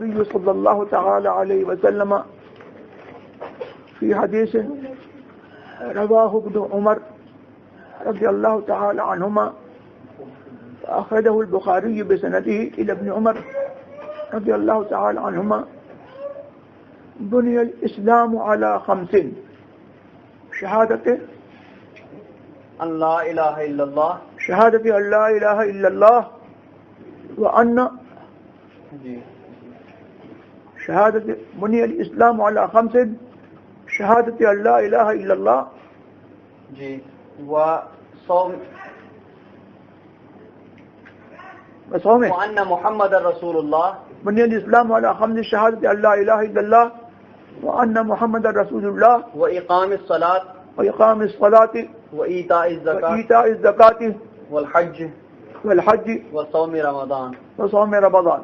النبي صلى الله تعالى عليه وسلم في حديث رواه ابن عمر رضي الله تعالى عنهما أخرجه البخاري بسنده إلى ابن عمر رضي الله تعالى عنهما بني الإسلام على 5 شهادة أن لا إله إلا الله شهادة أن لا إله إلا الله وأن شهادة بني الإسلام على 5 شهادة أن لا إله إلا الله جی وصوم وأن محمد رسول الله بني الإسلام على 5 شهادة أن لا إله إلا الله وأن محمد رسول الله وإقام الصلاة وإقام الصلاة وإيتاء الزكاة والحج وصوم رمضان وصوم رمضان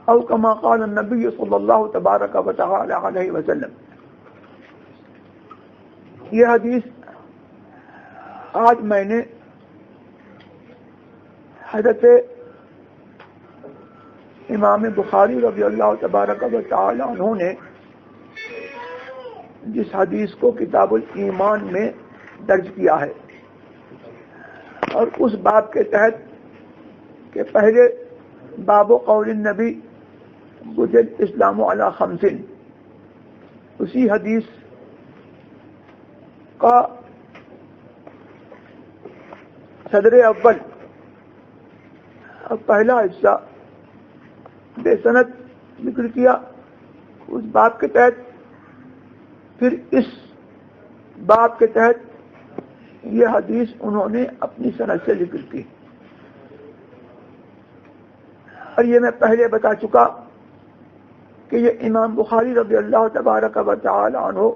أو كما قال النبي صلى الله تبارك وتعالى عليه وسلم. یہ حدیث آج میں نے حضرت امام بخاری رضی اللہ تبارک و تعالی عنہ نے جس حدیث کو کتاب الایمان میں درج کیا ہے اور اس باب کے تحت کہ پہلے باب قول النبی بنی الاسلام علی 5 اسی حدیث کا صدر اول اور پہلا حصہ بے سند ذکر کیا. اس باب کے تحت پھر اس باب کے تحت یہ حدیث انہوں نے اپنی سند سے ذکر کی اور یہ میں پہلے بتا چکا کہ یہ امام بخاری رضی اللہ تبارک و تعالی عنہ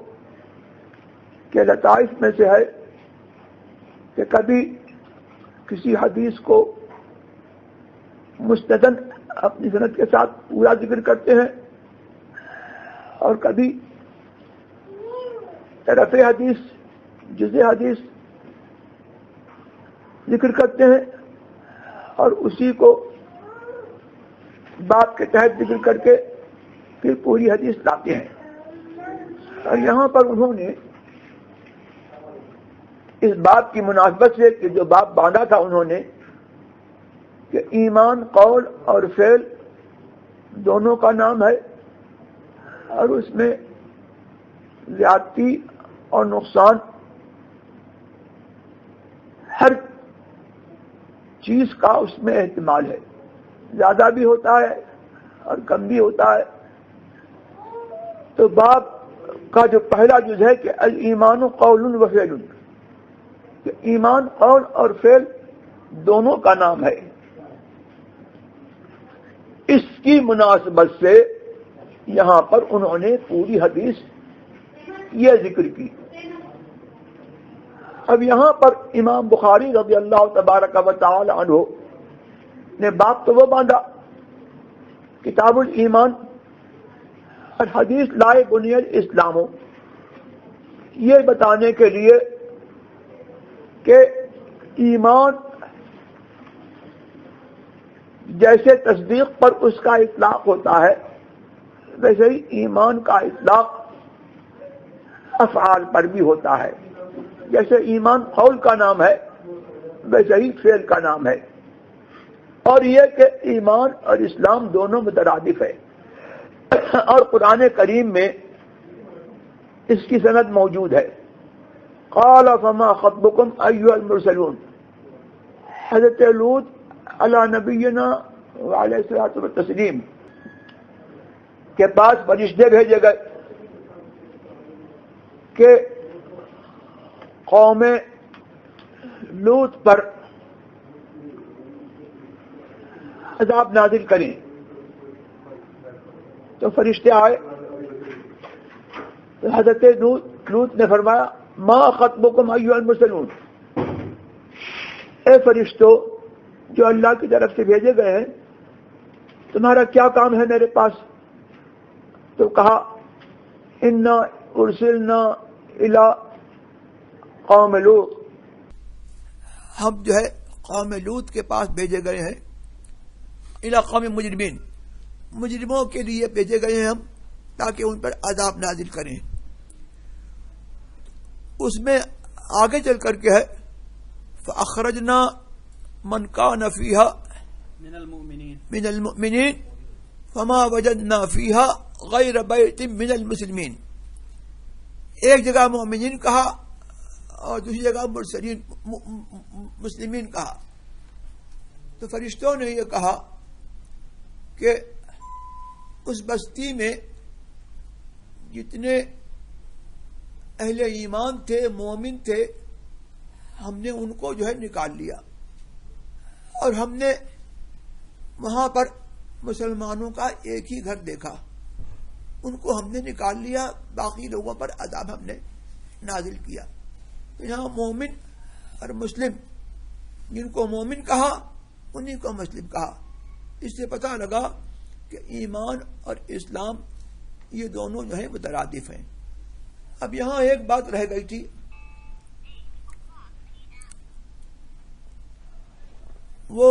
کے لطائف میں سے ہے کہ کبھی کسی حدیث کو مستدن اپنی سند کے ساتھ پورا ذکر کرتے ہیں اور کبھی طرف حدیث جزء حدیث ذکر کرتے ہیں اور اسی کو باب کے تحت ذکر کر کے پھر پوری حدیث لاتے ہیں. اور یہاں پر انہوں نے اس باب کی مناسبت سے کہ جو باب باندھا تھا انہوں نے کہ ایمان قول اور فعل دونوں کا نام ہے اور اس میں زیادتی اور نقصان ہر چیز کا اس میں احتمال ہے, زیادہ بھی ہوتا ہے اور کم بھی ہوتا ہے. تو باب کا جو پہلا جز ہے کہ الایمان قول و فعل, کہ ایمان قول اور فعل دونوں کا نام ہے, اس کی مناسبت سے یہاں پر انہوں نے پوری حدیث یہ ذکر کی. اب یہاں پر امام بخاری رضی اللہ تبارک و تعالی عنہ نے باب تو وہ باندھا کتاب الایمان اور حدیث لائے بنی الاسلام یہ بتانے کے لیے کہ ایمان جیسے تصدیق پر اس کا اطلاق ہوتا ہے ویسے ہی ایمان کا اطلاق افعال پر بھی ہوتا ہے. جیسے ایمان قول کا نام ہے ویسے ہی فعل کا نام ہے. اور یہ کہ ایمان اور اسلام دونوں مترادف ہے اور قرآن کریم میں اس کی سند موجود ہے. قال فما خطبكم ایها المرسلون, حضرت لوط علی نبینا وعلیہ الصلوۃ والتسلیم کے پاس فرشتے بھیجے گئے کہ قوم لوط پر عذاب نازل کریں. تو فرشتے آئے تو حضرت لوط نے فرمایا ما خطبكم ایها المرسلون, اے فرشتوں جو اللہ کی طرف سے بھیجے گئے ہیں تمہارا کیا کام ہے میرے پاس. تو کہا انا ارسلنا الی قوم لوط, ہم جو ہے قوم لوط کے پاس بھیجے گئے ہیں الی قوم مجرمین, مجرموں کے لیے بھیجے گئے ہیں ہم تاکہ ان پر عذاب نازل کریں. اس میں آگے چل کر کے ہے فَأَخْرَجْنَا مَنْ كَانَ فِيهَا مِنَ الْمُؤْمِنِينَ فَمَا وَجَدْنَا فِيهَا غَيْرَ بَيْتٍ مِنَ الْمُسْلِمِينَ. ایک جگہ مومنین کہا اور دوسری جگہ مرسلین مسلمین کہا. تو فرشتوں نے یہ کہا کہ اس بستی میں جتنے اہل ایمان تھے، مومن تھے، ہم نے ان کو جو ہے نکال لیا اور ہم نے وہاں پر مسلمانوں کا ایک ہی گھر دیکھا، ان کو ہم نے نکال لیا، باقی لوگوں پر عذاب ہم نے نازل کیا. تو یہاں مومن اور مسلم، جن کو مومن کہا انہی کو مسلم کہا. اس سے پتہ لگا کہ ایمان اور اسلام یہ دونوں جو ہیں مترادف ہیں. اب یہاں ایک بات رہ گئی تھی، وہ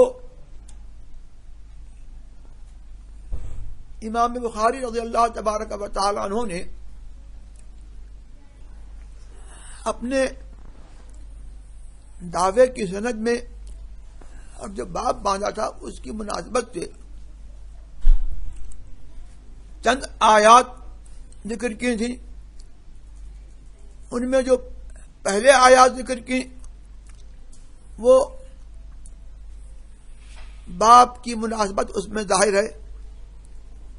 امام بخاری رضی اللہ تبارک و تعالی عنہ نے اپنے دعوے کی سند میں اب جو باب باندھا تھا اس کی مناسبت سے چند آیات ذکر کی تھیں. ان میں جو پہلے آیات ذکر کی وہ باب کی مناسبت اس میں ظاہر ہے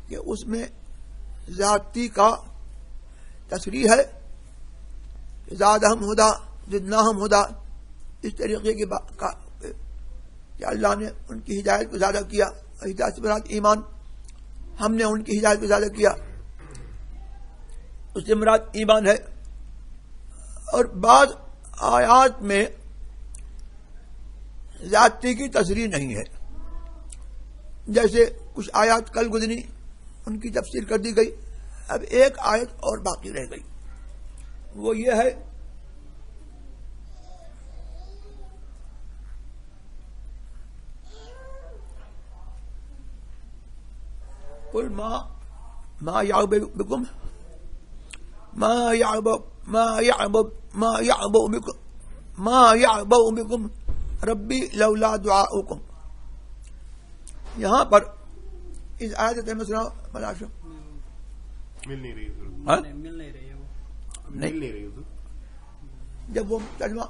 کہ اس میں زیادتی کا تصریح ہے. زادہم ہدا زدناہم ہدا، اس طریقے کی بات کا کہ اللہ نے ان کی ہدایت کو زیادہ کیا. ہدایت سے مراد ایمان، ہم نے ان کی ہدایت کو زیادہ کیا، اس سے مراد ایمان ہے. اور بعض آیات میں زیادتی کی تصریح نہیں ہے، جیسے کچھ آیات کل گزری ان کی تفسیر کر دی گئی. اب ایک آیت اور باقی رہ گئی، وہ یہ ہے قل ما يعبأ بكم ما يعبأ بكم ربي لولا دعاؤكم. یہاں پر اس آیت میں سنا بلاشو مل نہیں رہی مل نہیں رہی جب وہ ترجمہ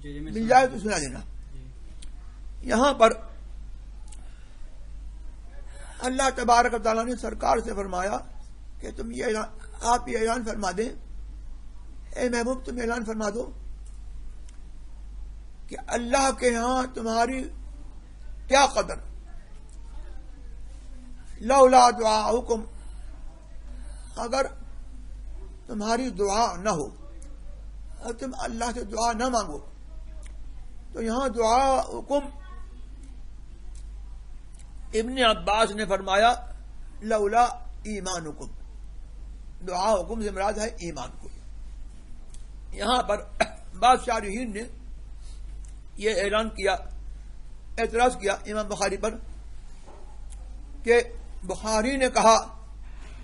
مل جائے تو سنا دینا. یہاں پر اللہ تبارک و تعالیٰ نے سرکار سے فرمایا کہ تم یہ آپ یہ اعلان فرما دیں، اے محبوب تم اعلان فرما دو کہ اللہ کے ہاں تمہاری کیا قدر، لولا دعاؤکم، اگر تمہاری دعا نہ ہو اور تم اللہ سے دعا نہ مانگو. تو یہاں دعاؤکم ابن عباس نے فرمایا لولا ایمانکم، دعاؤکم سے مراد ہے ایمان کو. یہاں پر بعض شارحین نے یہ اعلان کیا، اعتراض کیا امام بخاری پر کہ بخاری نے کہا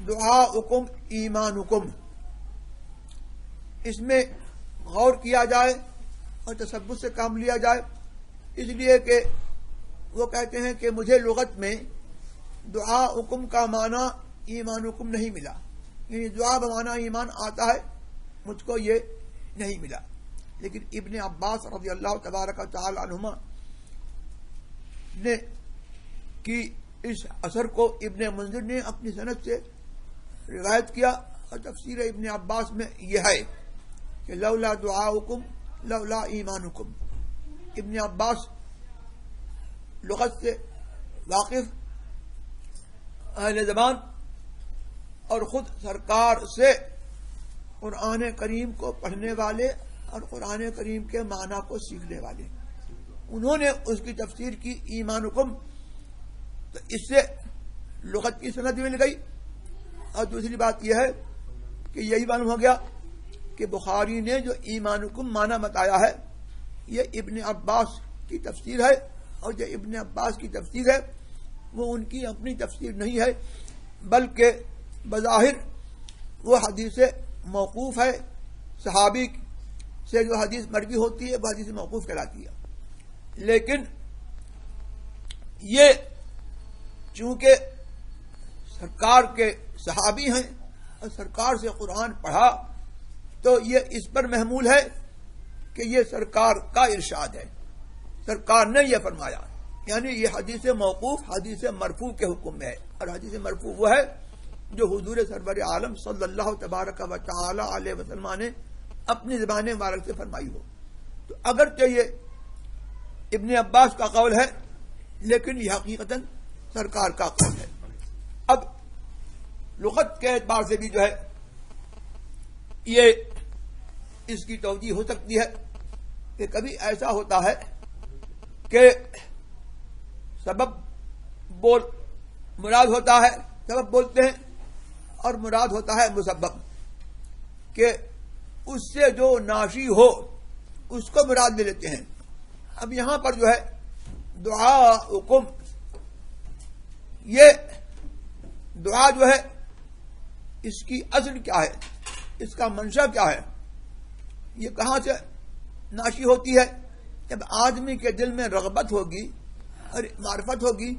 دعاؤکم ایمانکم، اس میں غور کیا جائے اور تثبت سے کام لیا جائے، اس لیے کہ وہ کہتے ہیں کہ مجھے لغت میں دعاؤکم کا معنی ایمانکم نہیں ملا، یعنی دعا بمعنی ایمان آتا ہے، مجھ کو یہ نہیں ملا. لیکن ابن عباس رضی اللہ تبارک و تعالی عنہما نے کی اس اثر کو ابن منذر نے اپنی سند سے روایت کیا، اور تفسیر ابن عباس میں یہ ہے کہ لولا دعاؤکم لولا ایمانکم. ابن عباس لغت سے واقف، اہل زبان، اور خود سرکار سے قرآن کریم کو پڑھنے والے اور قرآن کریم کے معنی کو سیکھنے والے، انہوں نے اس کی تفسیر کی ایمانکم. تو اس سے لغت کی سند مل گئی. اور دوسری بات یہ ہے کہ یہی معلوم ہو گیا کہ بخاری نے جو ایمانکم معنی بتایا ہے یہ ابن عباس کی تفسیر ہے، اور جو ابن عباس کی تفسیر ہے وہ ان کی اپنی تفسیر نہیں ہے، بلکہ بظاہر وہ حدیث موقوف ہے، صحابی سے جو حدیث مروی ہوتی ہے وہ حدیث موقوف کہلاتی ہے، لیکن یہ چونکہ سرکار کے صحابی ہیں اور سرکار سے قرآن پڑھا تو یہ اس پر محمول ہے کہ یہ سرکار کا ارشاد ہے، سرکار نے یہ فرمایا، یعنی یہ حدیث موقوف حدیث مرفوع کے حکم میں ہے، اور حدیث مرفوع وہ ہے جو حضور سرور عالم صلی اللہ تبارک و تعالی علیہ وسلم نے اپنی زبان مبارک سے فرمائی ہو۔ تو اگرچہ یہ ابن عباس کا قول ہے لیکن یہ حقیقتاً سرکار کا قول ہے۔ اب لغت کے اعتبار سے بھی جو ہے یہ اس کی توجیہ ہو سکتی ہے کہ کبھی ایسا ہوتا ہے کہ سبب بول مراد ہوتا ہے، سبب بولتے ہیں، اور مراد ہوتا ہے مسبب، کہ اس سے جو ناشی ہو اس کو مراد لے لیتے ہیں۔ اب یہاں پر جو ہے دعاؤکم، یہ دعا جو ہے اس کی اصل کیا ہے، اس کا منشا کیا ہے، یہ کہاں سے ناشی ہوتی ہے؟ جب آدمی کے دل میں رغبت ہوگی اور معرفت ہوگی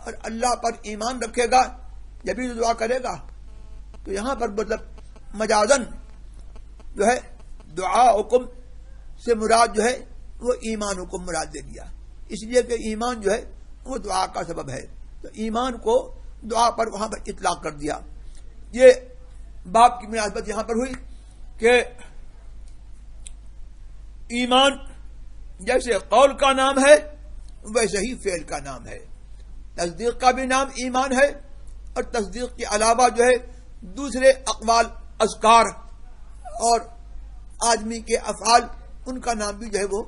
اور اللہ پر ایمان رکھے گا جبھی دعا کرے گا۔ تو یہاں پر مطلب مجازن جو ہے دعا حکم سے مراد جو ہے وہ ایمان حکم مراد دے دیا، اس لیے کہ ایمان جو ہے وہ دعا کا سبب ہے، تو ایمان کو دعا پر وہاں پر اطلاق کر دیا۔ یہ باب کی مناسبت یہاں پر ہوئی کہ ایمان جیسے قول کا نام ہے ویسے ہی فعل کا نام ہے، تصدیق کا بھی نام ایمان ہے، اور تصدیق کے علاوہ جو ہے دوسرے اقوال، اذکار اور آدمی کے افعال، ان کا نام بھی جو ہے وہ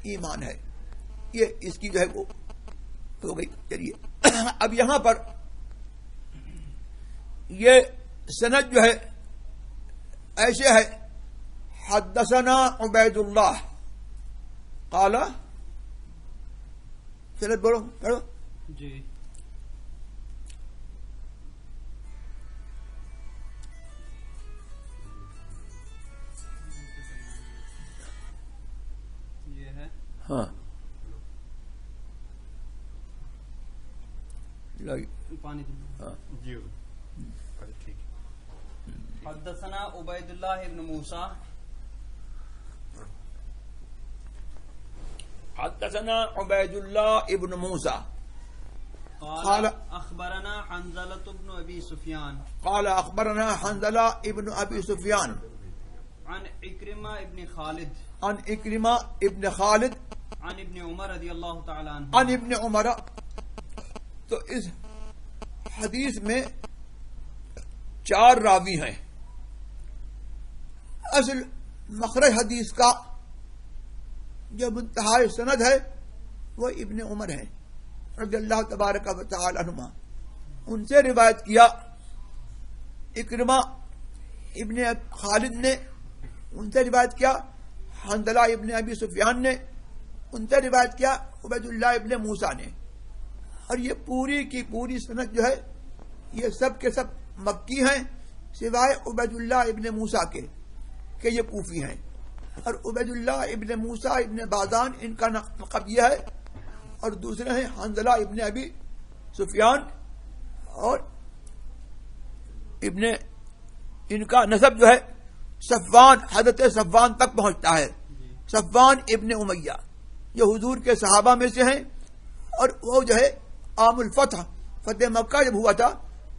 ایمان ہے۔ یہ اس کی جو ہے وہ ہو گئی۔ چلیے اب یہاں پر یہ سند جو ہے ایسے ہے، حدثنا عبید اللہ قال، سند بولو پڑھو جی، یہ ہے ہاں پانی ہاں جی اچھا ٹھیک ہے۔ حدثنا عبید اللہ ابن موسیٰ حدثنا عبید اللہ ابن موسیٰ قال اخبرنا حنظلة بن ابی سفیان قال اخبرنا حنظلہ ابن ابی سفیان عن اکرمہ ابن خالد عن اکرمہ ابن خالد عن ابن عمر رضی اللہ تعالی عنہ عن ابن عمر۔ تو اس حدیث میں 4 راوی ہیں۔ اصل مخرج حدیث کا جو منتہائی سند ہے وہ ابن عمر ہیں رضی اللہ تبارک و تعالی عنہما، ان سے روایت کیا اکرمہ ابن خالد نے، ان سے روایت کیا حنظلہ ابن ابی سفیان نے، ان سے روایت کیا عبید اللہ ابن موسیٰ نے، اور یہ پوری کی پوری سند جو ہے یہ سب کے سب مکی ہیں سوائے عبید اللہ ابن موسیٰ کے کہ یہ کوفی ہیں، اور عبید اللہ ابن موسیٰ ابن بازان ان کا لقب یہ ہے، اور دوسرے ہیں حنظلہ ابن ابی سفیان، اور ان کا نسب جو ہے صفوان، حضرت صفوان تک پہنچتا ہے، صفوان ابن امیہ جو حضور کے صحابہ میں سے ہیں، اور وہ جو ہے عام الفتح، فتح مکہ جب ہوا تھا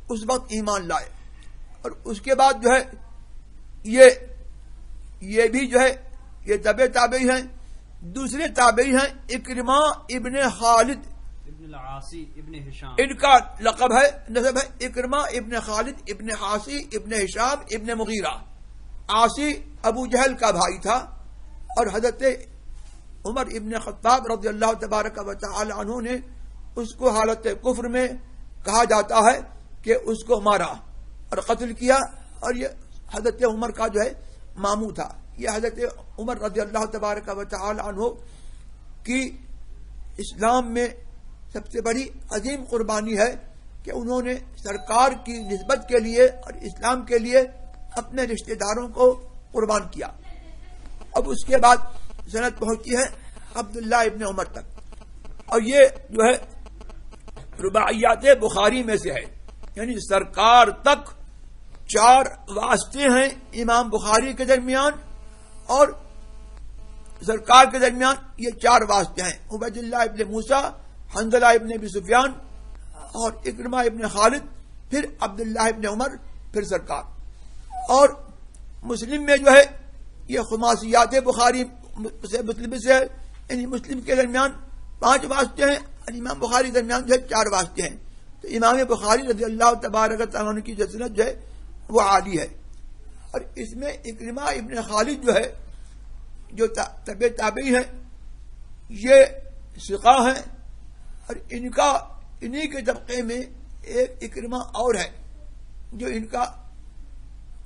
اس وقت ایمان لائے، اور اس کے بعد جو ہے یہ بھی جو ہے یہ تابعی ہیں۔ دوسرے تابعی ہیں اکرمہ ابن خالد ابن العاصی ابن ہشام، ان کا لقب ہے، نسب ہے اکرمہ ابن خالد ابن عاصی ابن ہشام ابن مغیرہ۔ عاصی ابو جہل کا بھائی تھا، اور حضرت عمر ابن خطاب رضی اللہ تبارک و تعالی عنہ نے اس کو حالت کفر میں کہا جاتا ہے کہ اس کو مارا اور قتل کیا، اور یہ حضرت عمر کا جو ہے ماموں تھا۔ یہ حضرت عمر رضی اللہ تبارک و تعالی عنہ کی اسلام میں سب سے بڑی عظیم قربانی ہے کہ انہوں نے سرکار کی نسبت کے لیے اور اسلام کے لیے اپنے رشتہ داروں کو قربان کیا. اب اس کے بعد سند پہنچی ہے عبداللہ ابن عمر تک، اور یہ جو ہے رباعیات بخاری میں سے ہے، یعنی سرکار تک 4 واسطے ہیں امام بخاری کے درمیان، اور سرکار کے درمیان یہ 4 واسطے ہیں، عبید اللہ ابن موسیٰ، حنظلہ ابن ابی سفیان اور اکرمہ ابن خالد، پھر عبداللہ ابن عمر، پھر سرکار. اور مسلم میں جو ہے یہ خماسیات بخاری سے مسلم سے ہے، یعنی مسلم کے درمیان 5 واسطے ہیں اور امام بخاری کے درمیان جو ہے 4 واسطے ہیں. تو امام بخاری رضی اللہ تبارک تعالیٰ عنہ کی جو سند جو ہے وہ عالی ہے. اور اس میں اکرمہ ابن خالد جو ہے جو طبع تابعی ہیں، یہ ثقہ ہیں، اور انہی کے طبقے میں ایک اکرمہ اور ہے جو ان کا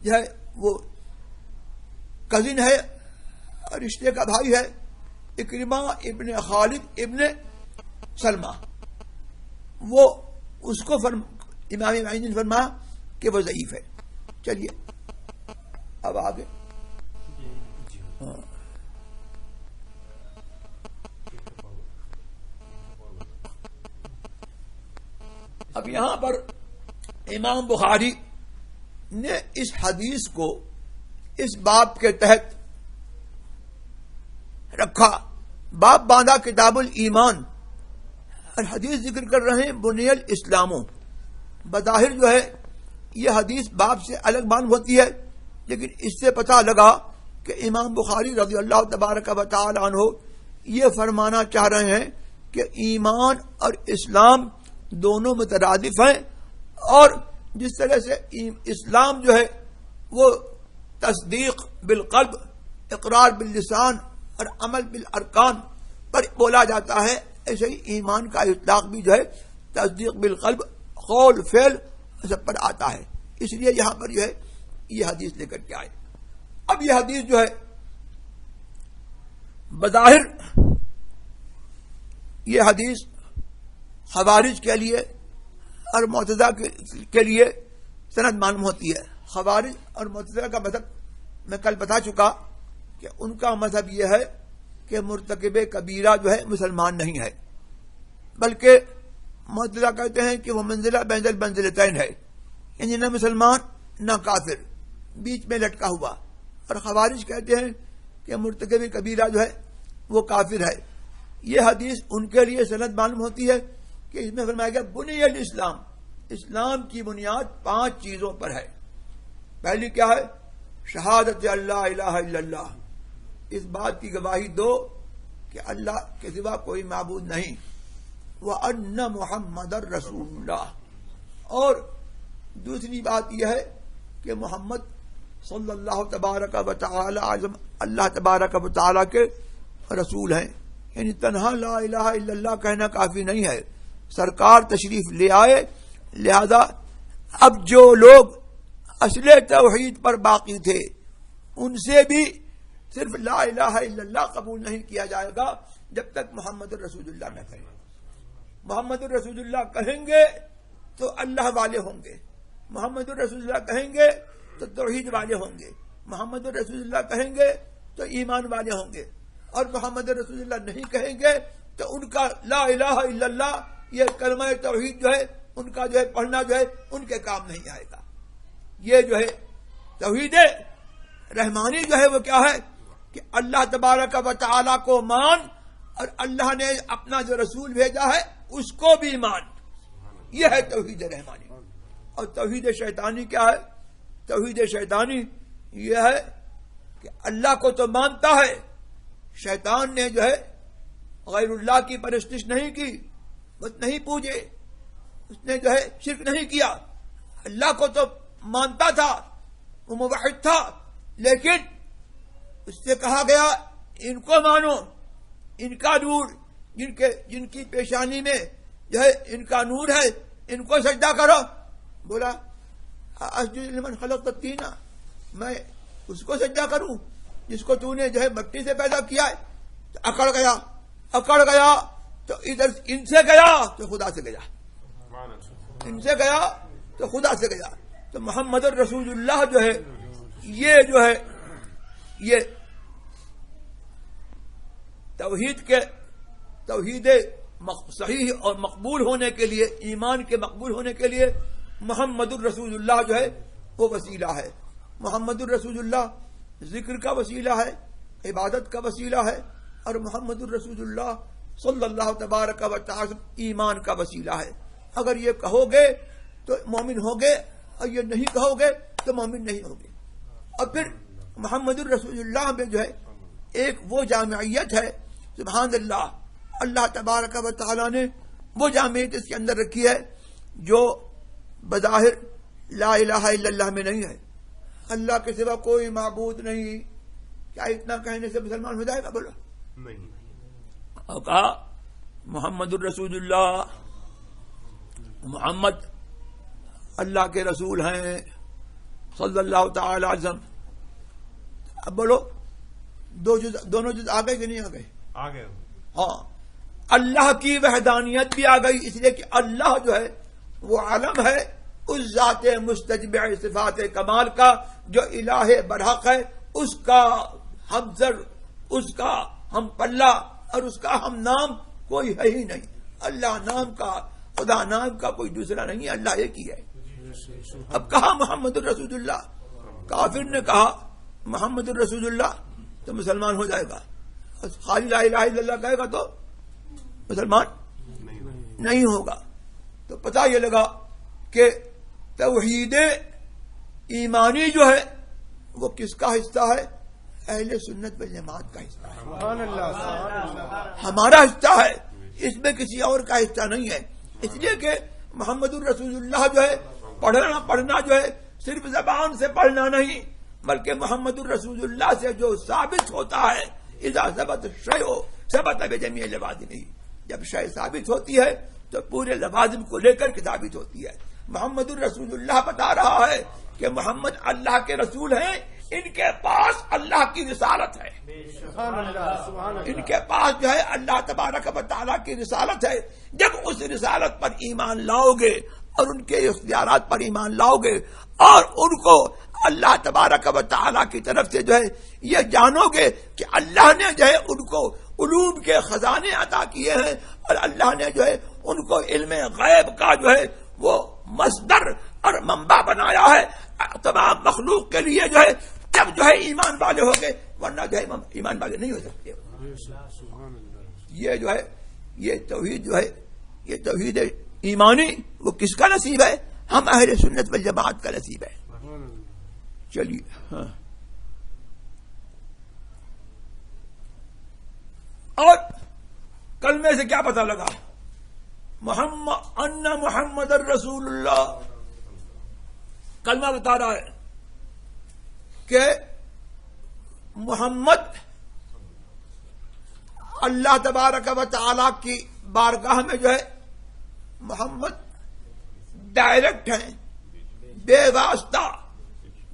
جو ہے وہ کزن ہے اور رشتے کا بھائی ہے، اکرمہ ابن خالد ابن سلمہ. وہ اس کو امام معین نے فرمایا کہ وہ ضعیف ہے. چلیے اب آگے. اب یہاں پر امام بخاری نے اس حدیث کو اس باب کے تحت رکھا. باب باندھا کتاب الایمان، اور حدیث ذکر کر رہے ہیں بنی الاسلام. بظاہر جو ہے یہ حدیث باب سے الگ معلوم ہوتی ہے، لیکن اس سے پتہ لگا کہ امام بخاری رضی اللہ تبارک و تعالی عنہ یہ فرمانا چاہ رہے ہیں کہ ایمان اور اسلام دونوں مترادف ہیں، اور جس طرح سے اسلام جو ہے وہ تصدیق بالقلب، اقرار باللسان اور عمل بالارکان پر بولا جاتا ہے، ایسے ہی ایمان کا اطلاق بھی جو ہے تصدیق بالقلب، قول، فعل سب پر آتا ہے. اس لیے یہاں پر جو ہے یہ حدیث لے کر کے آئے. اب یہ حدیث جو ہے بظاہر یہ حدیث خوارج کے لیے اور معتزلہ کے لیے سند معلوم ہوتی ہے. خوارج اور معتزلہ کا مذہب میں کل بتا چکا کہ ان کا مذہب یہ ہے کہ مرتکب کبیرہ جو ہے مسلمان نہیں ہے، بلکہ معتزلہ کہتے ہیں کہ وہ منزلہ بین المنزلتین ہے، یعنی نہ مسلمان نہ کافر، بیچ میں لٹکا ہوا. اور خوارج کہتے ہیں کہ مرتکب کبیرہ جو ہے وہ کافر ہے. یہ حدیث ان کے لیے سند معلوم ہوتی ہے کہ اس میں فرمایا گیا بنی الاسلام، اسلام کی بنیاد 5 چیزوں پر ہے. پہلی کیا ہے؟ شہادت اللہ الہ الا اللہ، اس بات کی گواہی دو کہ اللہ کے سوا کوئی معبود نہیں، وَأَنَّ مُحَمَّدَ رَسُولُ اللَّهِ، اور دوسری بات یہ ہے کہ محمد صلی اللہ تبارک و تعالی اللہ تبارک و تعالی کے رسول ہیں. یعنی تنہا لا الہ الا اللہ کہنا کافی نہیں ہے، سرکار تشریف لے آئے. لہذا اب جو لوگ اصل توحید پر باقی تھے ان سے بھی صرف لا الہ الا اللہ قبول نہیں کیا جائے گا جب تک محمد الرسول اللہ نہ کہیں. محمد الرسول اللہ کہیں گے تو اللہ والے ہوں گے، محمد الرسول اللہ کہیں گے تو توحید والے ہوں گے، محمد الرسول اللہ کہیں گے تو ایمان والے ہوں گے، اور محمد رسول اللہ نہیں کہیں گے تو ان کا لا الہ الا اللہ یہ کلمہ توحید جو ہے ان کا جو ہے پڑھنا جو ہے ان کے کام نہیں آئے گا. یہ جو ہے توحید رحمانی جو ہے وہ کیا ہے کہ اللہ تبارک و تعالی کو مان، اور اللہ نے اپنا جو رسول بھیجا ہے اس کو بھی مان. یہ ہے توحید رحمانی. اور توحید شیطانی کیا ہے؟ توحید شیطانی یہ ہے کہ اللہ کو تو مانتا ہے، شیطان نے جو ہے غیر اللہ کی پرستش نہیں کی، بس نہیں پوجے، اس نے جو ہے شرک نہیں کیا. اللہ کو تو مانتا تھا، وہ موحد تھا، لیکن اس سے کہا گیا ان کو مانو، ان کا نور جن کی پیشانی میں جو ہے ان کا نور ہے ان کو سجدہ کرو. بولا اسجد لمن خلقت الطین، میں اس کو سجدہ کروں جس کو تو نے جو ہے مٹی سے پیدا کیا ہے. تو اکڑ گیا تو ادھر ان سے گیا تو خدا سے گیا. ان سے گیا تو خدا سے گیا. تو محمد الرسول اللہ جو ہے یہ توحید صحیح اور مقبول ہونے کے لیے، ایمان کے مقبول ہونے کے لیے محمد الرسول اللہ جو ہے وہ وسیلہ ہے. محمد الرسول اللہ ذکر کا وسیلہ ہے، عبادت کا وسیلہ ہے، اور محمد الرسول اللہ صلی اللہ تبارک و تعالی ایمان کا وسیلہ ہے. اگر یہ کہو گے تو مومن ہوگے، اور یہ نہیں کہو گے تو مومن نہیں ہوگے. اور پھر محمد الرسول اللہ میں جو ہے ایک وہ جامعیت ہے، سبحان اللہ، اللہ تبارک و تعالی نے وہ جامعیت اس کے اندر رکھی ہے جو بظاہر لا الہ الا اللہ میں نہیں ہے. اللہ کے سوا کوئی معبود نہیں. کیا اتنا کہنے سے مسلمان ہو جائے گا؟ بولو نہیں. اور کہا محمد الرسول اللہ، محمد اللہ کے رسول ہیں صلی اللہ تعالی علیہ وسلم. اب بولو دونوں جز آ گئے کہ نہیں آ گئے؟ آ گئے. ہاں، اللہ کی وحدانیت بھی آ گئی، اس لیے کہ اللہ جو ہے وہ عالم ہے اس ذات مستجمع صفات کمال کا جو الہ برحق ہے، اس کا ہم زر، اس کا ہم پلہ اور اس کا ہم نام کوئی ہے ہی نہیں. اللہ نام کا، خدا نام کا کوئی دوسرا نہیں ہے، اللہ ایک ہی ہے. اب کہا محمد الرسول اللہ، کافر نے کہا محمد الرسول اللہ تو مسلمان ہو جائے گا. خالی لا الہ الا اللہ کہے گا تو مسلمان نہیں ہوگا. تو پتہ یہ لگا کہ توحید ایمانی جو ہے وہ کس کا حصہ ہے؟ اہل سنت والجماعت کا حصہ ہے. ہمارا حصہ ہے، اس میں کسی اور کا حصہ نہیں ہے. اس لیے کہ محمد الرسول اللہ جو ہے پڑھنا جو ہے صرف زبان سے پڑھنا نہیں، بلکہ محمد الرسول اللہ سے جو ثابت ہوتا ہے، اذا ثبت الشیء ثبت بجمیع لوازمہ، جب شے ثابت ہوتی ہے تو پورے لوازم کو لے کر کے ثابت ہوتی ہے. محمد الرسول اللہ بتا رہا ہے کہ محمد اللہ کے رسول ہیں، ان کے پاس اللہ کی رسالت ہے. ان کے پاس جو ہے اللہ تبارک و تعالیٰ کی رسالت ہے. جب اس رسالت پر ایمان لاؤ گے اور ان کے اختیارات پر ایمان لاؤ گے اور ان کو اللہ تبارک و تعالیٰ کی طرف سے جو ہے یہ جانو گے کہ اللہ نے جو ہے ان کو علوم کے خزانے عطا کیے ہیں، اور اللہ نے جو ہے ان کو علم غیب کا جو ہے وہ مصدر اور منبع بنایا ہے تمام مخلوق کے لیے، جو ہے جب جو ہے ایمان والے ہو گئے، ورنہ جو ہے ایمان والے نہیں ہو سکتے. یہ جو ہے یہ توحید جو ہے یہ توحید ایمانی وہ کس کا نصیب ہے؟ ہم اہل سنت والجماعت کا نصیب ہے. چلیے ہاں. اور کلمے سے کیا پتہ لگا؟ محمد الرسول اللہ کلمہ بتا رہا ہے کہ محمد اللہ تبارک و تعالی کی بارگاہ میں جو ہے محمد ڈائریکٹ ہیں، بے واسطہ،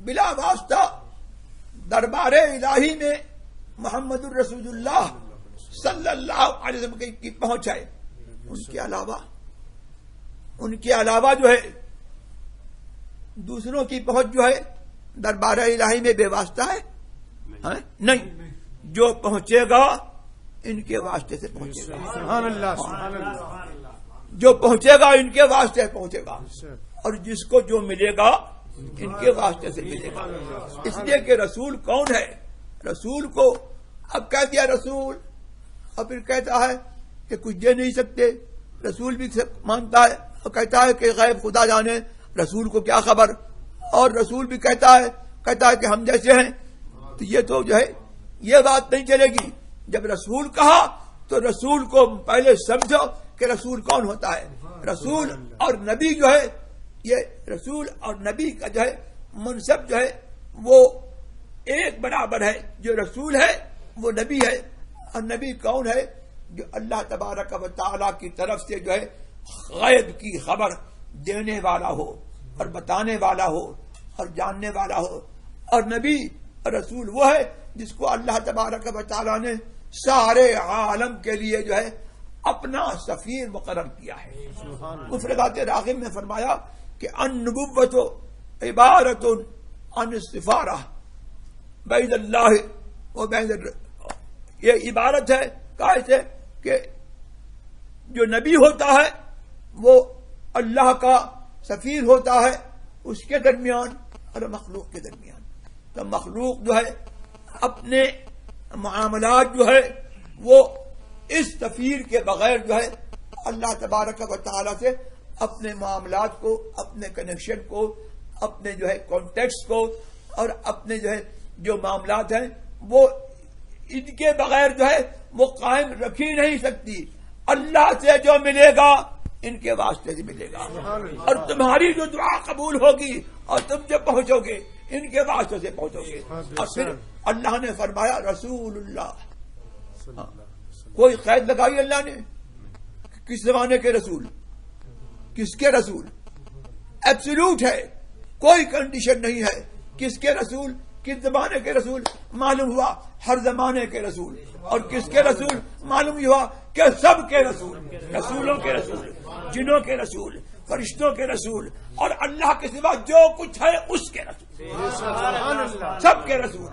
بلا واسطہ دربار الہی میں محمد الرسول اللہ صلی اللہ علیہ وسلم کی پہنچ ہے. ان کے علاوہ جو ہے دوسروں کی پہنچ جو ہے دربار الہی میں بے واسطہ ہے نہیں. جو پہنچے گا ان کے واسطے سے پہنچے گا. سبحان اللہ سبحان اللہ. جو پہنچے گا ان کے واسطے پہنچے گا، اور جس کو جو ملے گا ان کے واسطے سے ملے گا. اس لیے کہ رسول کون ہے؟ رسول کو اب کہہ دیا رسول، اور پھر کہتا ہے کہ کچھ دے نہیں سکتے. رسول بھی مانتا ہے اور کہتا ہے کہ غیب خدا جانے، رسول کو کیا خبر. اور رسول بھی کہتا ہے کہ ہم جیسے ہیں. تو یہ تو جو ہے یہ بات نہیں چلے گی. جب رسول کہا تو رسول کو پہلے سمجھو کہ رسول کون ہوتا ہے. رسول اور نبی جو ہے یہ رسول اور نبی کا جو ہے منصب جو ہے وہ ایک برابر ہے. جو رسول ہے وہ نبی ہے، اور نبی کون ہے؟ جو اللہ تبارک و تعالیٰ کی طرف سے جو ہے غیب کی خبر دینے والا ہو اور بتانے والا ہو اور جاننے والا ہو. اور نبی اور رسول وہ ہے جس کو اللہ تبارک و تعالیٰ نے سارے عالم کے لیے جو ہے اپنا سفیر مقرر کیا ہے. مفردات راغب میں فرمایا کہ النبوۃ عبارت عن السفارہ بین اللہ و بین یہ عبارت ہے کیسے کہ جو نبی ہوتا ہے وہ اللہ کا سفیر ہوتا ہے اس کے درمیان اور مخلوق کے درمیان. تو مخلوق جو ہے اپنے معاملات جو ہے وہ اس سفیر کے بغیر جو ہے اللہ تبارک و تعالی سے اپنے معاملات کو، اپنے کنیکشن کو، اپنے جو ہے کانٹیکٹس کو اور اپنے جو ہے جو معاملات ہیں وہ ان کے بغیر جو ہے وہ قائم رکھ ہی نہیں سکتی. اللہ سے جو ملے گا ان کے واسطے سے ملے گا، اور تمہاری جو دعا قبول ہوگی اور تم جو پہنچو گے ان کے واسطے سے پہنچو گے. اور پھر اللہ نے فرمایا رسول اللہ. کوئی قید لگائی اللہ نے؟ کس زمانے کے رسول؟ کس کے رسول؟ ایبسولوٹ ہے، کوئی کنڈیشن نہیں ہے. کس کے رسول؟ کس زمانے کے رسول؟ معلوم ہوا ہر زمانے کے رسول. اور کس کے رسول؟ معلوم ہوا کہ سب کے رسول، رسولوں کے رسول، جنوں کے رسول، فرشتوں کے رسول، اور اللہ کے سوا جو کچھ ہے اس کے رسول، سب کے رسول.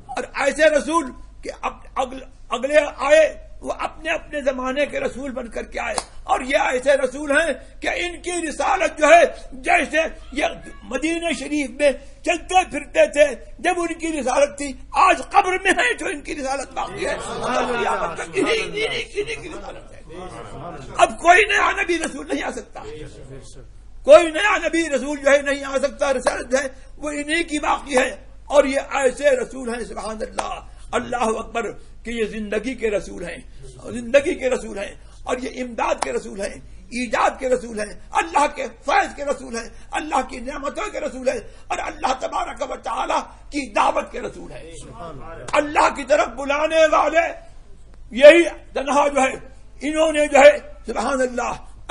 اور ایسے رسول کہ اگلے آئے وہ اپنے اپنے زمانے کے رسول بن کر کے آئے. اور یہ ایسے رسول ہیں کہ ان کی رسالت جو ہے جیسے یہ مدینہ شریف میں چلتے پھرتے تھے جب ان کی رسالت تھی، آج قبر میں ہے جو ان کی رسالت باقی ہے. اب کوئی نیا نبی رسول نہیں آ سکتا، کوئی نیا نبی رسول جو ہے نہیں آ سکتا. رسالت ہے وہ انہی کی باقی ہے. اور یہ ایسے رسول ہیں سبحان اللہ، اللہ اکبر، کہ یہ زندگی کے رسول ہیں، زندگی کے رسول ہیں، اور یہ امداد کے رسول ہیں، ایجاد کے رسول ہیں، اللہ کے فیض کے رسول ہیں، اللہ کی نعمتوں کے رسول ہیں، اور اللہ تبارک و تعالی کی دعوت کے رسول ہیں. اللہ کی طرف بلانے والے یہی تنہا جو ہے انہوں نے جو ہے سبحان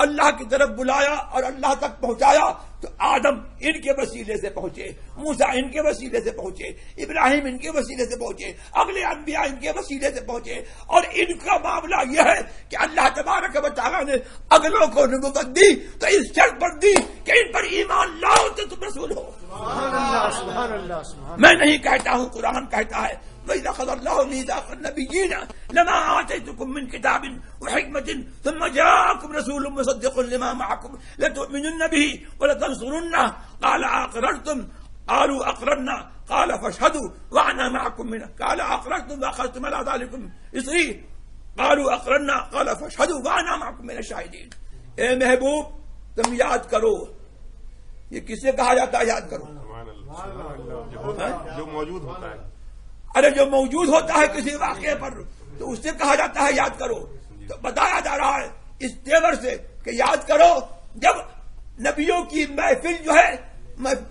اللہ کی طرف بلایا اور اللہ تک پہنچایا. تو آدم ان کے وسیلے سے پہنچے، موسیٰ ان کے وسیلے سے پہنچے، ابراہیم ان کے وسیلے سے پہنچے، اگلے انبیاء ان کے وسیلے سے پہنچے. اور ان کا معاملہ یہ ہے کہ اللہ تبارک و تعالیٰ نے اگلوں کو نبوت دی تو اس شرط پر دی کہ ان پر ایمان لاؤ تو تم رسول ہو. میں نہیں کہتا ہوں، قرآن کہتا ہے وَإِذَا أَخَذَ اللَّهُ مِيثَاقَ النَّبِيِّينَ لَمَا آتَيْتُكُم مِّن كِتَابٍ وَحِكْمَةٍ ثُمَّ جَاءَكُمْ رَسُولٌ مُّصَدِّقٌ لِّمَا مَعَكُمْ لَتُؤْمِنُنَّ بِهِ وَلَتَنصُرُنَّهُ قَالَ أَقْرَرْتُمْ قَالُوا أَقْرَرْنَا قَالَ فَاشْهَدُوا وَأَنَا مَعَكُم مِّنَ قَالَ أَقْرَرْتُمْ وَأَخَذْتُمْ عَلَىٰ ذَٰلِكُمْ إِصْرِي قَالُوا أَقْرَرْنَا قَالَ فَاشْهَدُوا وَأَنَا مَعَكُم مِّنَ الشَّاهِدِينَ. اے محبوب تم یاد کرو، یہ کسے کہا جاتا ہے یاد کرو؟ جو موجود ہوتا ہے. ارے جو موجود ہوتا ہے کسی واقعے پر تو اس سے کہا جاتا ہے یاد کرو. تو بتایا جا رہا ہے اس تیور سے کہ یاد کرو جب نبیوں کی محفل جو ہے،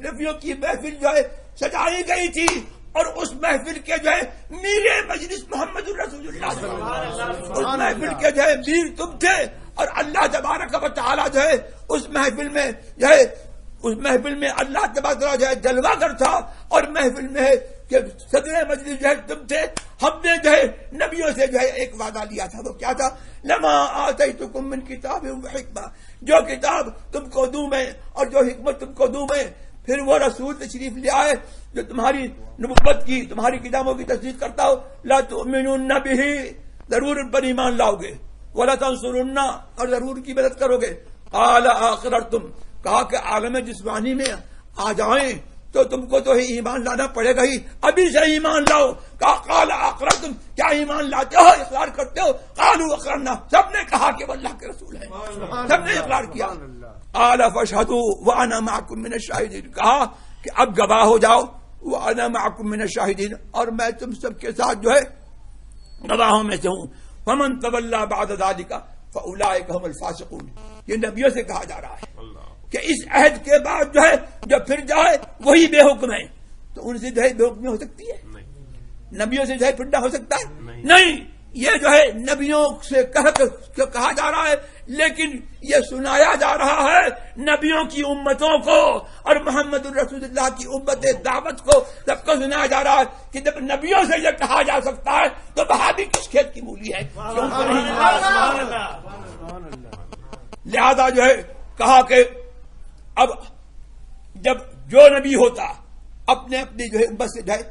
نبیوں کی محفل جو ہے سجائی گئی تھی، اور اس محفل کے جو ہے میرے مجلس محمد رسول اللہ، اس محفل کے جو ہے میر تم تھے، اور اللہ تبارک و تعالی جو ہے اس محفل میں جو ہے، اس محفل میں اللہ تبارک جو ہے جلوہ گر تھا، اور محفل میں ہے کہ صدر مجلس جو ہے تم تھے. ہم نے جو ہے نبیوں سے جو ہے ایک وعدہ لیا تھا، وہ کیا تھا؟ لما آتیتکم من کتاب و حکمہ، جو کتاب تم کو دوں میں اور جو حکمت تم کو دوں میں. پھر وہ رسول تشریف لے آئے جو تمہاری نبوت کی، تمہاری کتابوں کی تصدیق کرتا ہو. لا تؤمنون بہ، ضرور ان پر ایمان لاؤ گے. ولا تنصرن، اور ضرور کی مدد کرو گے. قال اقررتم، کہا کہ عالم جسمانی میں آ جائیں تو تم کو تو ایمان لانا پڑے گا ہی، ابھی سے ایمان لاؤ. کہا قال اقررتم، کیا ایمان لاتے ہو، اقرار کرتے ہو؟ قالوا اقررنا، سب نے کہا کہ وہ اللہ کے رسول ہیں، سب نے اقرار کیا. قال فاشهدوا وانا معكم من الشاهدين، کہا کہ اب گواہ ہو جاؤ، وانا معكم من الشاهدين، اور میں تم سب کے ساتھ جو ہے گواہوں میں سے ہوں. فمن تولى بعد ذلك فاولئك هم الفاسقون، یہ نبیوں سے کہا جا رہا ہے کہ اس عہد کے بعد جو ہے جو پھر جائے وہی بے حکم ہے. تو ان سے جو ہے بے حکمی ہو سکتی ہے؟ نبیوں سے جو ہے پھر نہ ہو سکتا ہے؟ نہیں. یہ جو ہے نبیوں سے کہا جا رہا ہے، لیکن یہ سنایا جا رہا ہے نبیوں کی امتوں کو اور محمد الرسول اللہ کی امت دعوت کو سب کو سنایا جا رہا ہے کہ جب نبیوں سے یہ کہا جا سکتا ہے تو وہابی کس کھیت کی مولی ہے؟ لہذا جو ہے کہا کہ اب جب جو نبی ہوتا اپنے جو ہے امت سے جو ہے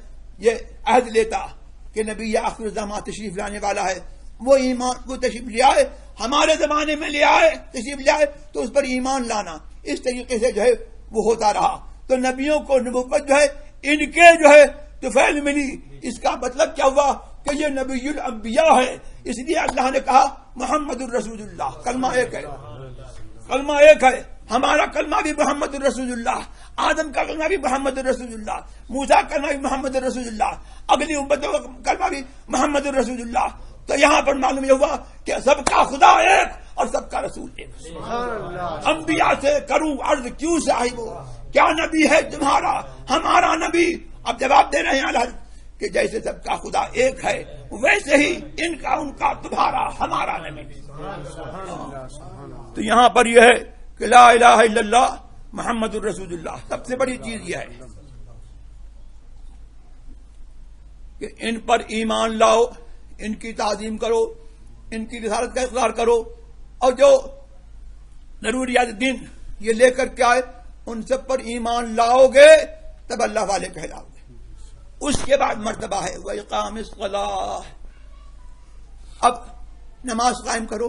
یہ عہد لیتا کہ نبی آخر الزمان تشریف لانے والا ہے، وہ ایمان کو تشریف لے آئے، ہمارے زمانے میں لے آئے، تشریف لے آئے تو اس پر ایمان لانا، اس طریقے سے جو ہے وہ ہوتا رہا۔ تو نبیوں کو نبوت جو ہے ان کے جو ہے طفیل ملی۔ اس کا مطلب کیا ہوا کہ یہ نبی الانبیاء ہے، اس لیے اللہ نے کہا محمد الرسول اللہ۔ کلمہ ایک ہے، کلمہ ایک ہے، ہمارا کلمہ بھی محمد الرسول اللہ، آدم کا کلمہ بھی محمد الرسول اللہ، موسیٰ کا کلمہ بھی محمد الرسول اللہ، اگلی امتوں کا کلمہ بھی محمد الرسول اللہ۔ تو یہاں پر معلوم یہ ہوا کہ سب کا خدا ایک اور سب کا رسول ایک۔ انبیاء سے کروں عرض کیوں صاحب، کیا نبی ہے تمہارا ہمارا نبی؟ اب جواب دے رہے ہیں الحج کہ جیسے سب کا خدا ایک ہے ویسے ہی ان کا ان کا تمہارا ہمارا نبی۔ تو یہاں پر یہ ہے کہ لا الہ الا اللہ محمد الرسول اللہ، سب سے بڑی چیز یہ ہے کہ ان پر ایمان لاؤ، ان کی تعظیم کرو، ان کی رسالت کا اقرار کرو، اور جو ضروریات دین یہ لے کر کے آئے ان سب پر ایمان لاؤ گے تب اللہ والے کہلاؤ گے۔ اس کے بعد مرتبہ ہے وَإِقَامِ الصَّلَاةِ، اب نماز قائم کرو،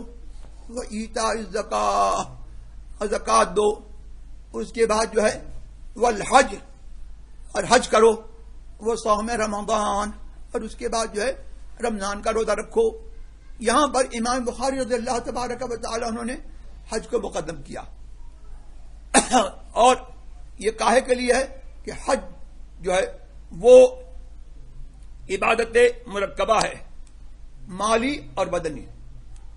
وَإِيتَاءِ الزَّكَاةِ، اور زکوٰۃ دو، اس کے بعد جو ہے والحج، اور حج کرو، وصوم رمضان، اور اس کے بعد جو ہے رمضان کا روزہ رکھو۔ یہاں پر امام بخاری رضی اللہ تبارک و تعالی انہوں نے حج کو مقدم کیا، اور یہ کاہے کے لیے ہے کہ حج جو ہے وہ عبادت مرکبہ ہے، مالی اور بدنی۔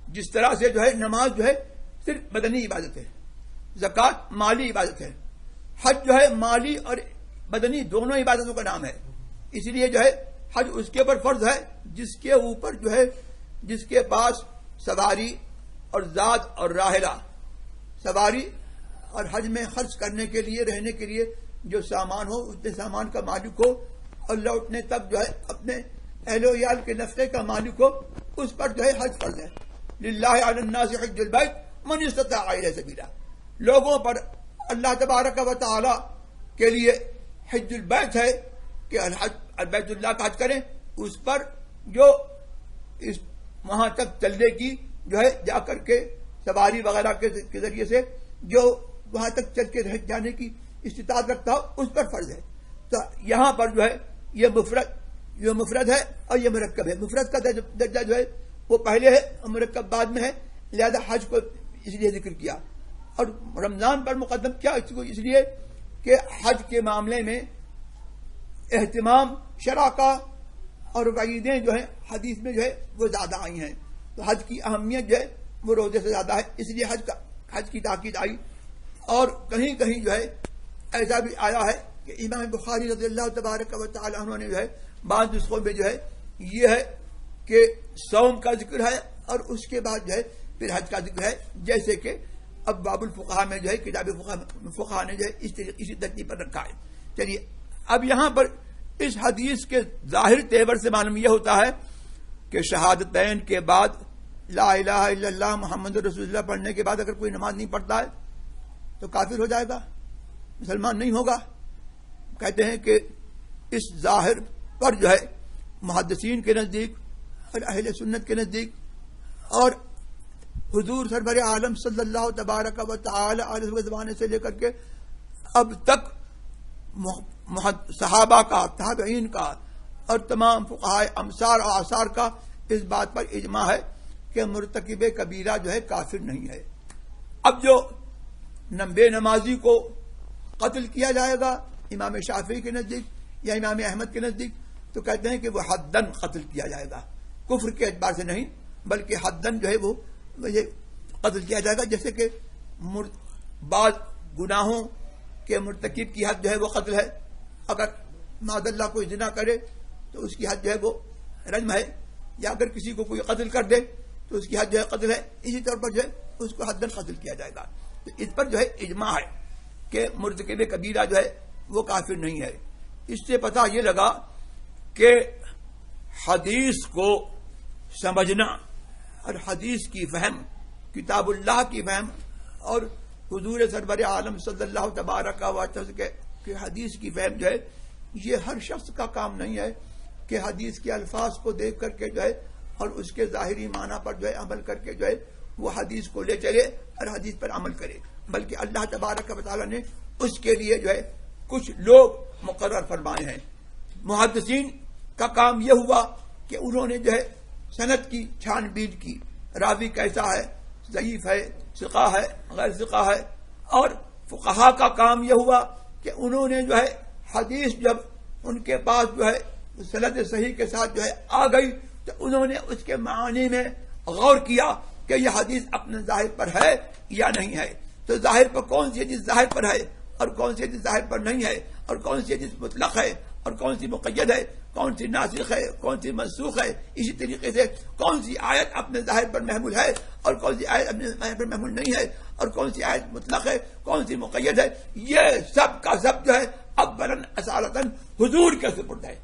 جس طرح سے جو ہے نماز جو ہے صرف بدنی عبادت ہے، زکوٰۃ مالی عبادت ہے، حج جو ہے مالی اور بدنی دونوں عبادتوں کا نام ہے۔ اس لیے جو ہے حج اس کے اوپر فرض ہے جس کے اوپر جو ہے جس کے پاس سواری اور زاد اور راحلہ، سواری اور حج میں خرچ کرنے کے لیے رہنے کے لیے جو سامان ہو اتنے سامان کا مالک ہو، اور لوٹنے تک جو ہے اپنے اہل و عیال کے نفقے کا مالک ہو، اس پر جو ہے حج فرض ہے۔ للہ علی الناس حج البیت من استطاع الیہ سبیلا، لوگوں پر اللہ تبارک و تعالی کے لیے حج البیت ہے کہ بیت اللہ کا حج کریں، اس پر جو اس وہاں تک چلنے کی جو ہے جا کر کے سواری وغیرہ کے ذریعے سے جو وہاں تک چل کے جانے کی استطاعت رکھتا ہو اس پر فرض ہے۔ تو یہاں پر جو ہے یہ مفرد ہے اور یہ مرکب ہے۔ مفرد کا درجہ جو ہے وہ پہلے ہے اور مرکب بعد میں ہے، لہذا حج کو اس لیے ذکر کیا اور رمضان پر مقدم کیا اس لیے کہ حج کے معاملے میں اہتمام شرع کا اور وعیدیں جو ہیں حدیث میں جو ہے وہ زیادہ آئی ہیں، تو حج کی اہمیت جو ہے وہ روزے سے زیادہ ہے، اس لیے حج کی تاکید آئی۔ اور کہیں کہیں جو ہے ایسا بھی آیا ہے کہ امام بخاری رضی اللہ تبارک و تعالی عنہ نے جو ہے بعض نسخوں میں جو ہے یہ ہے کہ صوم کا ذکر ہے اور اس کے بعد جو ہے پھر حج کا ذکر ہے، جیسے کہ اب باب الفقہ میں جو ہے کتاب فقہ نے جو ہے اسی ترتیب پر رکھا ہے۔ چلیے اب یہاں پر اس حدیث کے ظاہر تیور سے معلوم یہ ہوتا ہے کہ شہادتین کے بعد لا الہ الا اللہ محمد رسول اللہ پڑھنے کے بعد اگر کوئی نماز نہیں پڑھتا ہے تو کافر ہو جائے گا، مسلمان نہیں ہوگا۔ کہتے ہیں کہ اس ظاہر پر جو ہے محدثین کے نزدیک اور اہل سنت کے نزدیک اور حضور سرور عالم صلی اللہ تبارک و تعالی علیہ وسلم سے لے کر کے اب تک صحابہ کا، تابعین کا اور تمام فقہائے امصار اور آثار کا اس بات پر اجماع ہے کہ مرتکب کبیرہ جو ہے کافر نہیں ہے۔ اب جو بے نمازی کو قتل کیا جائے گا امام شافعی کے نزدیک یا امام احمد کے نزدیک تو کہتے ہیں کہ وہ حدن قتل کیا جائے گا، کفر کے اعتبار سے نہیں بلکہ حدن جو ہے وہ قتل کیا جائے گا، جیسے کہ بعض گناہوں کے مرتکب کی حد جو ہے وہ قتل ہے، اگر معاذ اللہ کوئی زنا کرے تو اس کی حد جو ہے وہ رجم ہے، یا اگر کسی کو کوئی قتل کر دے تو اس کی حد جو ہے قتل ہے، اسی طور پر جو ہے اس کو حداً قتل کیا جائے گا. تو اس پر جو ہے اجماع ہے کہ مرتکب کبیرہ جو ہے وہ کافر نہیں ہے. اس سے پتہ یہ لگا کہ حدیث کو سمجھنا اور حدیث کی فہم، کتاب اللہ کی فہم اور حضور سرور عالم صلی اللہ تبارک و تعالی کے حدیث کی فہم جو ہے یہ ہر شخص کا کام نہیں ہے کہ حدیث کے الفاظ کو دیکھ کر کے جو ہے اور اس کے ظاہری معنی پر جو ہے عمل کر کے جو ہے وہ حدیث کو لے چلے اور حدیث پر عمل کرے، بلکہ اللہ تبارک و تعالی نے اس کے لیے جو ہے کچھ لوگ مقرر فرمائے ہیں. محدثین کا کام یہ ہوا کہ انہوں نے جو ہے سند کی چھان بین کی، راوی کیسا ہے، ضعیف ہے، ثقہ ہے، غیر ثقہ ہے. اور فقہا کا کام یہ ہوا کہ انہوں نے جو ہے حدیث جب ان کے پاس جو ہے سند صحیح کے ساتھ جو ہے آ گئی تو انہوں نے اس کے معانی میں غور کیا کہ یہ حدیث اپنے ظاہر پر ہے یا نہیں ہے. تو ظاہر پر کون سی حدیث ظاہر پر ہے اور کون سی حدیث ظاہر پر نہیں ہے، اور کون سی حدیث مطلق ہے اور کون سی مقید ہے، کون سی ناسخ ہے، کون سی منسوخ ہے. اسی طریقے سے کون سی آیت اپنے ظاہر پر محمول ہے اور کون سی آیت اپنے ظاہر پر محمول نہیں ہے، اور کون سی آیت مطلق ہے، کون سی مقید ہے. یہ سب کا سب جو ہے اولاً اصالتاً حضور کے سپرد ہے،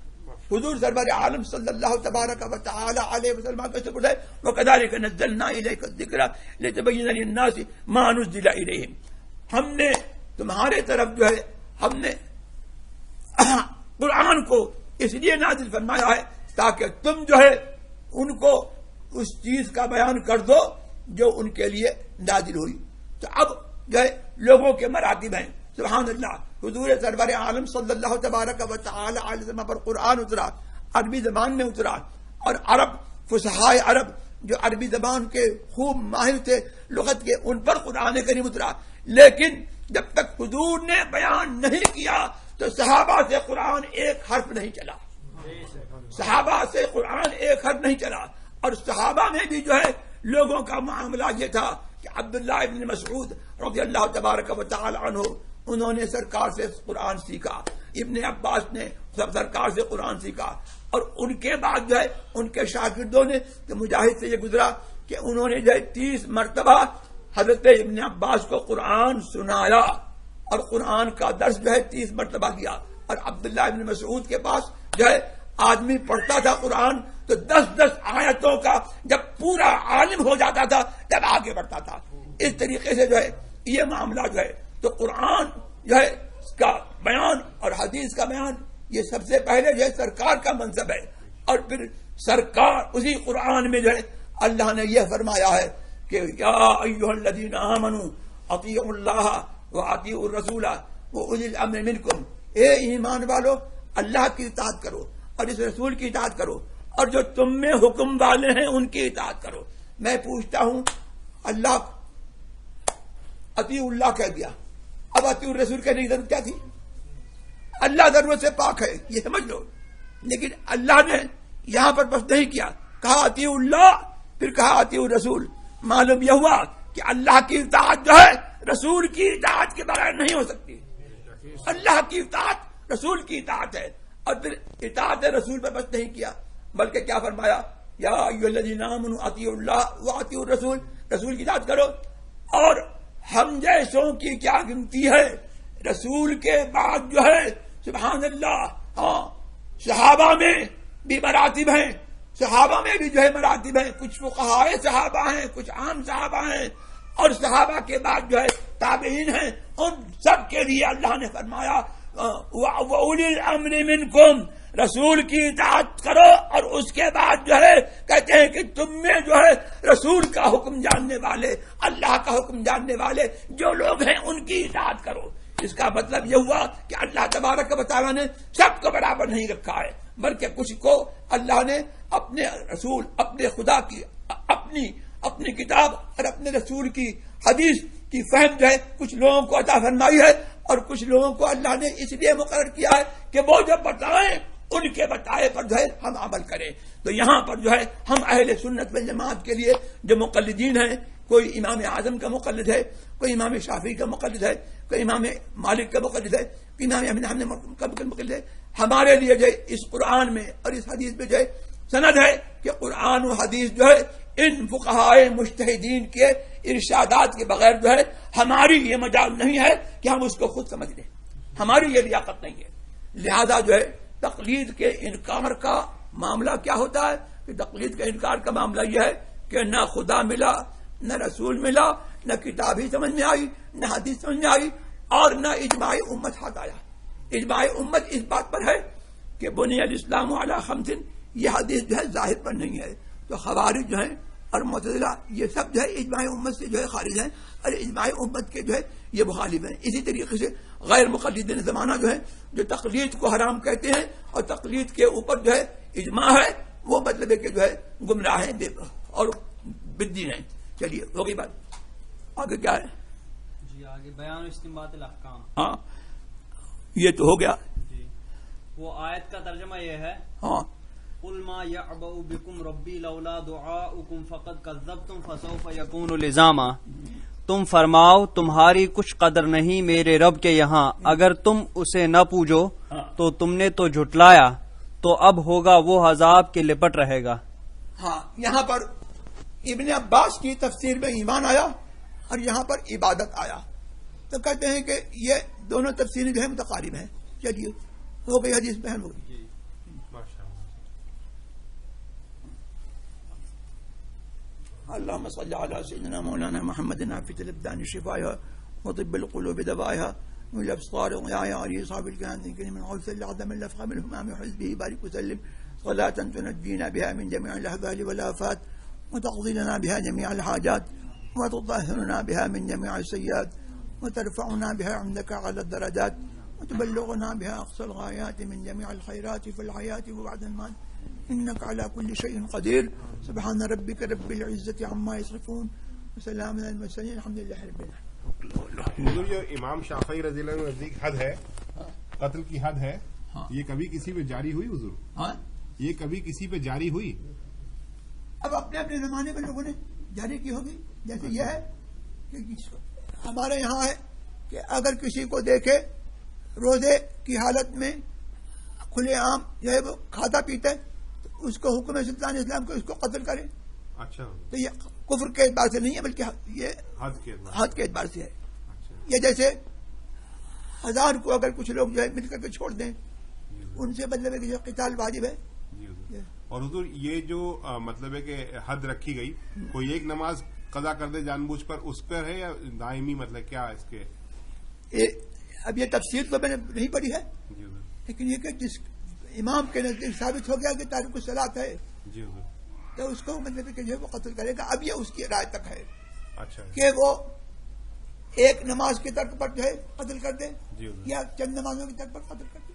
حضور سرور عالم صلی اللہ تبارک و تعالی علیہ وسلم کے سپرد ہے. وَكَذَلِكَ نَزَّلْنَا إِلَيْكَ الذِّكْرَ لِتُبَيِّنَ لِلنَّاسِ مَا نُزِّلَ إِلَيْهِمْ. ہم نے تمہارے طرف جو ہے ہم نے قرآن کو اس لیے نازل فرمایا ہے تاکہ تم جو ہے ان کو اس چیز کا بیان کر دو جو ان کے لیے نازل ہوئی. تو اب جو ہے لوگوں کے مراتب ہیں. سبحان اللہ، حضور سرور عالم صلی اللہ تبارک و تعالی علیہ وسلم پر قرآن اترا، عربی زبان میں اترا، اور عرب فصحائے عرب جو عربی زبان کے خوب ماہر تھے لغت کے، ان پر قرآن کریم اترا. لیکن جب تک حضور نے بیان نہیں کیا تو صحابہ سے قرآن ایک حرف نہیں چلا، صحابہ سے قرآن ایک حرف نہیں چلا. اور صحابہ میں بھی جو ہے لوگوں کا معاملہ یہ تھا کہ عبداللہ ابن مسعود رضی اللہ تبارک و تعالی عنہ انہوں نے سرکار سے قرآن سیکھا، ابن عباس نے سرکار سے قرآن سیکھا، اور ان کے بعد جو ہے ان کے شاگردوں نے تو مجاہد سے یہ گزرا کہ انہوں نے جو ہے 30 مرتبہ حضرت ابن عباس کو قرآن سنایا اور قرآن کا درس جو ہے 30 مرتبہ کیا. اور عبداللہ ابن مسعود کے پاس جو ہے آدمی پڑھتا تھا قرآن تو 10 آیتوں کا جب پورا عالم ہو جاتا تھا تب آگے بڑھتا تھا. اس طریقے سے جو ہے یہ معاملہ جو ہے تو قرآن جو ہے اس کا بیان اور حدیث کا بیان یہ سب سے پہلے جو ہے سرکار کا منصب ہے. اور پھر سرکار اسی قرآن میں جو ہے اللہ نے یہ فرمایا ہے کہ یا ایھا الذین آمنوا اطیعوا اللہ واطیعوا الرسول واولی الامر منکم. اے ایمان والو، اللہ کی اطاعت کرو اور اس رسول کی اطاعت کرو، اور جو تم میں حکم والے ہیں ان کی اطاعت کرو. میں پوچھتا ہوں، اللہ اطیع اللہ کہہ دیا، اب اطیع الرسول کہنے کی ضرورت کیا تھی؟ اللہ ضرورت سے پاک ہے، یہ سمجھ لو. لیکن اللہ نے یہاں پر بس نہیں کیا، کہا اطیع اللہ، پھر کہا اطیع الرسول. معلوم یہ ہوا کہ اللہ کی اطاعت جو ہے رسول کی اطاعت کے بغیر نہیں ہو سکتی. اللہ کی اطاعت رسول کی اطاعت ہے. اور پھر اطاعت رسول پر بس نہیں کیا بلکہ کیا فرمایا، یا ایھا الذین آمنوا اطیعوا اللہ واطیعوا الرسول، رسول کی اطاعت کرو. اور ہم جیسوں کی کیا گنتی ہے، رسول کے بعد جو ہے سبحان اللہ، ہاں صحابہ میں بھی مراتب ہیں، صحابہ میں بھی جو ہے مراتب ہیں. کچھ فقہائے صحابہ ہیں، کچھ عام صحابہ ہیں، اور صحابہ کے بعد جو ہے تابعین ہیں. ان سب کے لیے اللہ نے فرمایا وَأُولِي الْأَمْرِ مِنْكُمْ، رسول کی اطاعت کرو. اور اس کے بعد جو ہے کہتے ہیں کہ تم میں جو ہے رسول کا حکم جاننے والے، اللہ کا حکم جاننے والے جو لوگ ہیں ان کی اطاعت کرو. اس کا مطلب یہ ہوا کہ اللہ تبارک و تعالیٰ نے سب کو برابر نہیں رکھا ہے، بلکہ کچھ کو اللہ نے اپنے رسول، اپنے خدا کی اپنی کتاب اور اپنے رسول کی حدیث کی فہم جو ہے کچھ لوگوں کو عطا فرمائی ہے، اور کچھ لوگوں کو اللہ نے اس لیے مقرر کیا ہے کہ وہ جو بتائیں ان کے بتائے پر جو ہے ہم عمل کریں. تو یہاں پر جو ہے ہم اہل سنت والجماعت کے لیے جو مقلدین ہیں، کوئی امام اعظم کا مقلد ہے، کوئی امام شافعی کا مقلد ہے، کوئی امام مالک کا مقلد ہے، کوئی امام احمد حنبل کا مقلد ہے. ہمارے لیے جو ہے اس قرآن میں اور اس حدیث میں جو ہے سند ہے کہ قرآن و حدیث جو ہے ان فقہائے مجتہدین کے ارشادات کے بغیر جو ہے ہماری یہ مجال نہیں ہے کہ ہم اس کو خود سمجھ لیں، ہماری یہ لیاقت نہیں ہے. لہذا جو ہے تقلید کے انکار کا معاملہ کیا ہوتا ہے کہ تقلید کے انکار کا معاملہ یہ ہے کہ نہ خدا ملا، نہ رسول ملا، نہ کتاب ہی سمجھ میں آئی، نہ حدیث سمجھ میں آئی، اور نہ اجماع امت ہاتھ آیا. اجماع امت اس بات پر ہے کہ بنی الاسلام علی خمس، یہ حدیث جو ہے ظاہر پر نہیں ہے. تو خوارج جو ہیں اور معتزلہ یہ سب جو ہے اجماع امت سے جو ہے خارج ہیں، اور اجماع امت کے جو ہے یہ مخالف ہیں. اسی طریقے سے غیر مقلدین زمانہ جو ہے جو تقلید کو حرام کہتے ہیں اور تقلید کے اوپر جو ہے اجماع ہے، وہ مطلب ہے کہ جو ہے گمراہ ہیں اور بدین ہیں. چلیے ہو گئی بات، آگے کیا ہے؟ جی آگے بیان استنباط الاحکام. ہاں یہ تو ہو گیا. جی وہ آیت کا ترجمہ یہ ہے، ہاں قل ما يعبأ بكم ربی لولا دعاؤکم فقد کذبتم فسوف یکون لزاما. تم فرماؤ تمہاری کچھ قدر نہیں میرے رب کے یہاں، اگر تم اسے نہ پوجو تو تم نے تو جھٹلایا، تو اب ہوگا وہ عذاب کے لپٹ رہے گا. ہاں یہاں پر ابن عباس کی تفسیر میں ایمان آیا اور یہاں پر عبادت آیا، تو کہتے ہیں کہ یہ دونوں تفسیریں جو ہے متقارب ہیں. چلیے ہو گئی حدیث بہن ہو گئی. اللهم صل على سيدنا مولانا محمد نافذ الابدان شفائها وطب القلوب دوائها والابصار ويا علي صاحب الكائنات من غوث العظم الافخم الهمام حزبه بارك وسلم صلاة تنجينا بها من جميع الاهوال والافات وتقضي لنا بها جميع الحاجات وتطهرنا بها من جميع السيئات وترفعنا بها عندك على الدرجات وتبلغنا بها اقصى الغايات من جميع الخيرات في الحياة وبعد الموت انك على كل شيء قدير. سبحان ربك رب العزة عما يصفون وسلام على المرسلين الحمد لله رب العالمين. حضور یہ امام شافعی رضی اللہ عنہ نزدیک حد ہے، قتل کی حد ہے، یہ کبھی کسی پہ جاری ہوئی حضور؟ ہاں یہ کبھی کسی پہ جاری ہوئی؟ اب اپنے اپنے زمانے میں لوگوں نے جاری کی ہوگی. جیسے یہ ہے کہ ہمارے یہاں ہے کہ اگر کسی کو دیکھے روزے کی حالت میں کھلے عام جو ہے وہ کھاتا پیتا ہے تو اس کو حکم سلطان اسلام کو اس کو قتل کرے. اچھا تو یہ کفر کے اعتبار سے نہیں ہے بلکہ یہ حد کے اعتبار سے ہے. یہ جیسے 1000 کو اگر کچھ لوگ جو ہے مل کر کے چھوڑ دیں ان سے مطلب ہے کہ جو قتال واجب ہے. اور حضور یہ جو مطلب ہے کہ حد رکھی گئی، کوئی ایک نماز قضا کر دے جان بوجھ پر، اس پر ہے یا دائمی؟ مطلب کیا اس کے اب یہ تفسیر تو میں نے نہیں پڑھی ہے، لیکن یہ کہ جس امام کے نزدیک ثابت ہو گیا کہ تارک الصلاۃ ہے تو اس کو مطلب کہ جو ہے وہ قتل کرے گا. اب یہ اس کی رائے تک ہے کہ وہ ایک نماز کے ترک پر جو ہے قتل کر دے یا چند نمازوں کے ترک پر قتل کر دے.